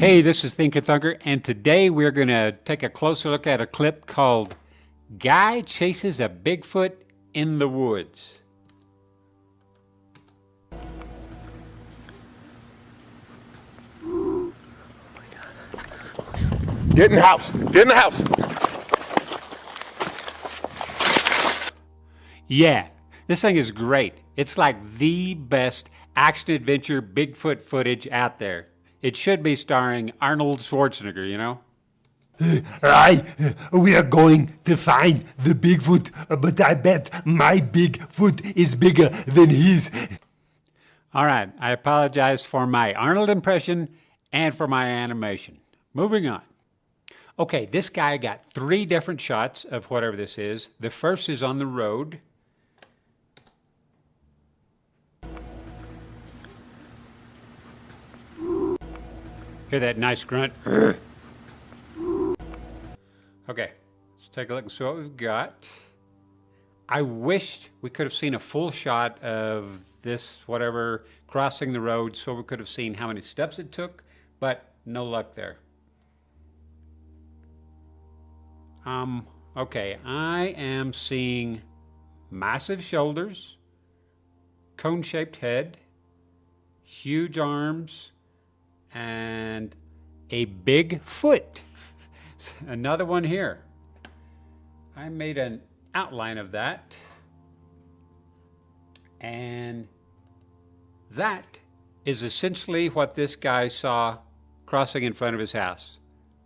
Hey, this is ThinkerThunker, and today we're going to take a closer look at a clip called Guy Chases a Bigfoot in the Woods. Get in the house! Get in the house! Yeah, this thing is great. It's like the best action-adventure Bigfoot footage out there. It should be starring Arnold Schwarzenegger, you know? Right, we are going to find the Bigfoot, but I bet my Bigfoot is bigger than his. All right, I apologize for my Arnold impression and for my animation. Moving on. Okay, this guy got 3 different shots of whatever this is. The first is on the road. Hear that nice grunt? Okay, let's take a look and see what we've got. I wished we could have seen a full shot of this, whatever, crossing the road so we could have seen how many steps it took, but no luck there. Okay, I am seeing massive shoulders, cone-shaped head, huge arms, and a big foot. Another one here. I made an outline of that. And that is essentially what this guy saw crossing in front of his house.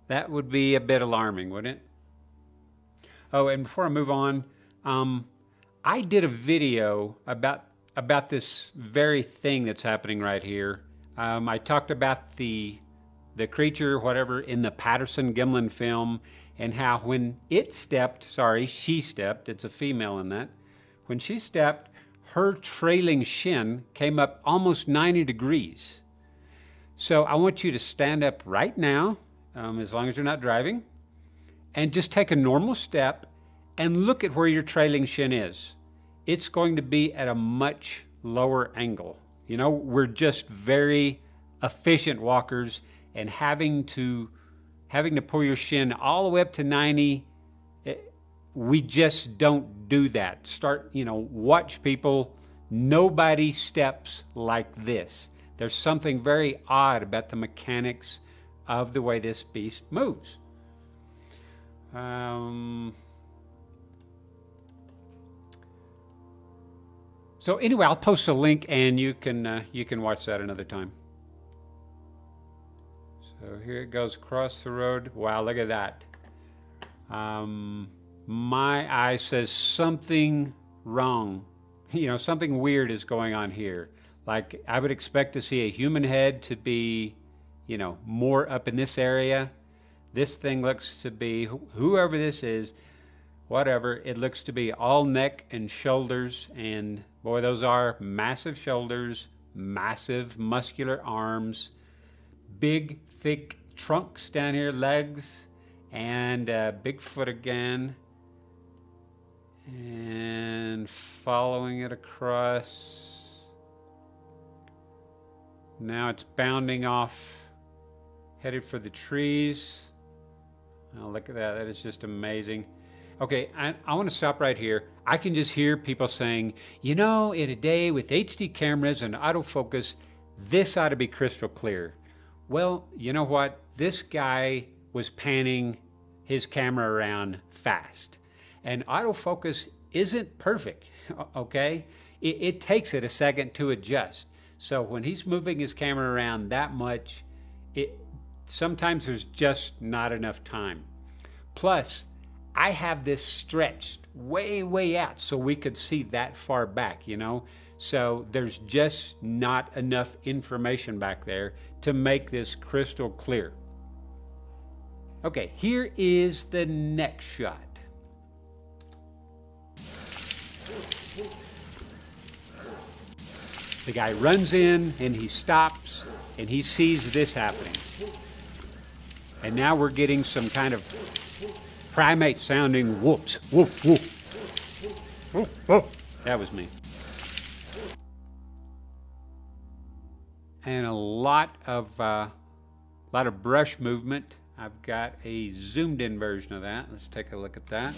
That would be a bit alarming, wouldn't it? Oh, and before I move on, I did a video about this very thing that's happening right here. I talked about the creature, whatever, in the Patterson-Gimlin film, and how when it stepped, she stepped, it's a female in that, when she stepped, her trailing shin came up almost 90 degrees. So I want you to stand up right now, as long as you're not driving, and just take a normal step and look at where your trailing shin is. It's going to be at a much lower angle. You know, we're just very efficient walkers, and having to pull your shin all the way up to 90, we just don't do that. Watch people. Nobody steps like this. There's something very odd about the mechanics of the way this beast moves. So anyway, I'll post a link and you can watch that another time. So here it goes across the road. Wow, look at that. My eye says something wrong. You know, something weird is going on here. Like, I would expect to see a human head to be, you know, more up in this area. This thing looks to be, whoever this is, whatever, it looks to be all neck and shoulders, and boy, those are massive shoulders, massive muscular arms, big, thick trunks down here, legs, and big foot again. And following it across. Now it's bounding off, headed for the trees. Oh, look at that. That is just amazing. Okay, I want to stop right here. I can just hear people saying, you know, in a day with HD cameras and autofocus, this ought to be crystal clear. Well, you know what? This guy was panning his camera around fast. And autofocus isn't perfect, okay? It takes it a second to adjust. So when he's moving his camera around that much, sometimes there's just not enough time. Plus, I have this stretched way, way out so we could see that far back, you know? So there's just not enough information back there to make this crystal clear. Okay, here is the next shot. The guy runs in and he stops and he sees this happening. And now we're getting some kind of primate sounding whoops, woof, woof. Woof, woof. That was me. And a lot of lot of brush movement. I've got a zoomed in version of that. Let's take a look at that.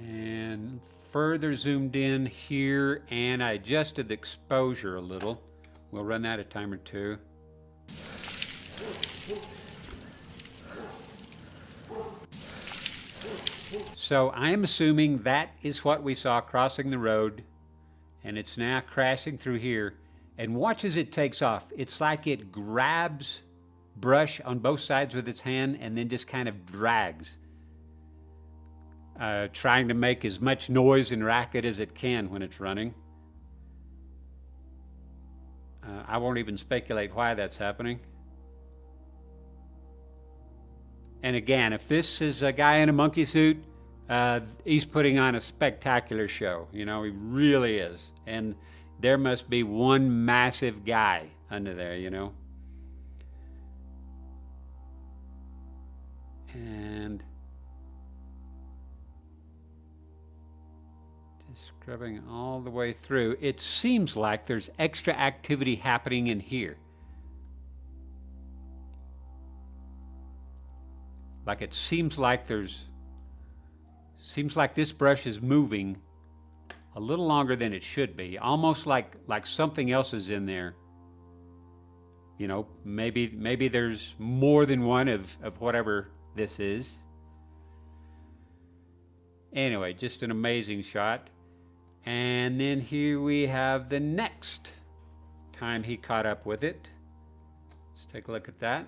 And further zoomed in here, and I adjusted the exposure a little. We'll run that a time or two. So I am assuming that is what we saw crossing the road, and it's now crashing through here. And watch as it takes off. It's like it grabs brush on both sides with its hand and then just kind of drags, trying to make as much noise and racket as it can when it's running. I won't even speculate why that's happening. And again, if this is a guy in a monkey suit, he's putting on a spectacular show. You know, he really is. And there must be one massive guy under there, you know. And just scrubbing all the way through. It seems like there's extra activity happening in here. Like it seems like this brush is moving a little longer than it should be, almost like something else is in there. You know, maybe there's more than one of whatever this is. Anyway, just an amazing shot. And then here we have the next time he caught up with it. Let's take a look at that.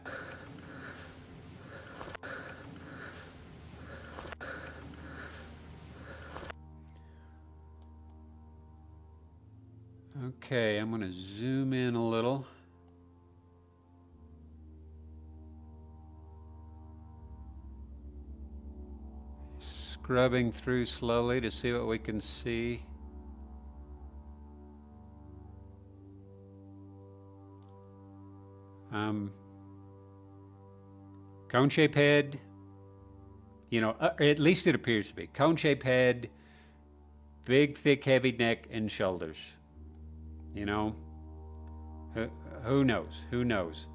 Okay, I'm going to zoom in a little. Scrubbing through slowly to see what we can see. Cone-shaped head, you know, at least it appears to be. Cone-shaped head, big, thick, heavy neck and shoulders. You know, who knows? Who knows?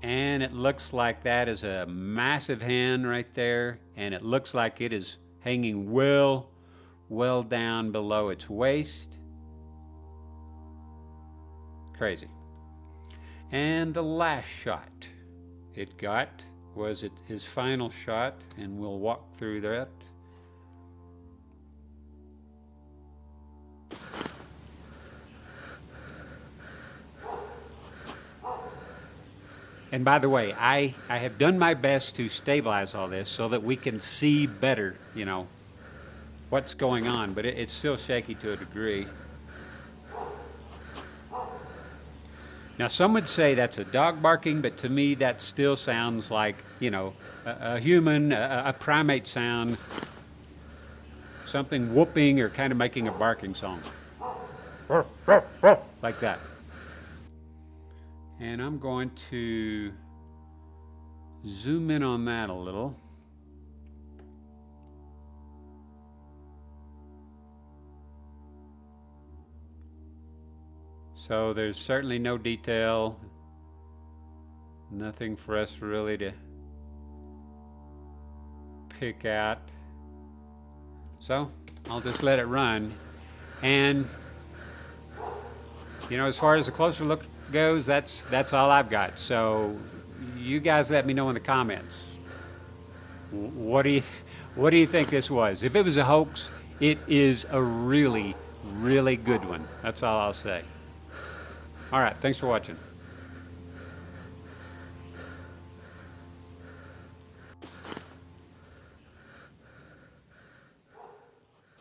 And it looks like that is a massive hand right there, and it looks like it is hanging well down below its waist. Crazy. And the last shot it got was his final shot, and we'll walk through that. And by the way, I have done my best to stabilize all this so that we can see better, you know, what's going on, but it's still shaky to a degree. Now, some would say that's a dog barking, but to me that still sounds like, you know, a human, a primate sound, something whooping or kind of making a barking song. Like that. And I'm going to zoom in on that a little. So there's certainly no detail, nothing for us really to pick out. So I'll just let it run. And, you know, as far as a closer look goes, that's all I've got. So you guys let me know in the comments. What do you think this was? If it was a hoax, it is a really, really good one. That's all I'll say. All right, thanks for watching.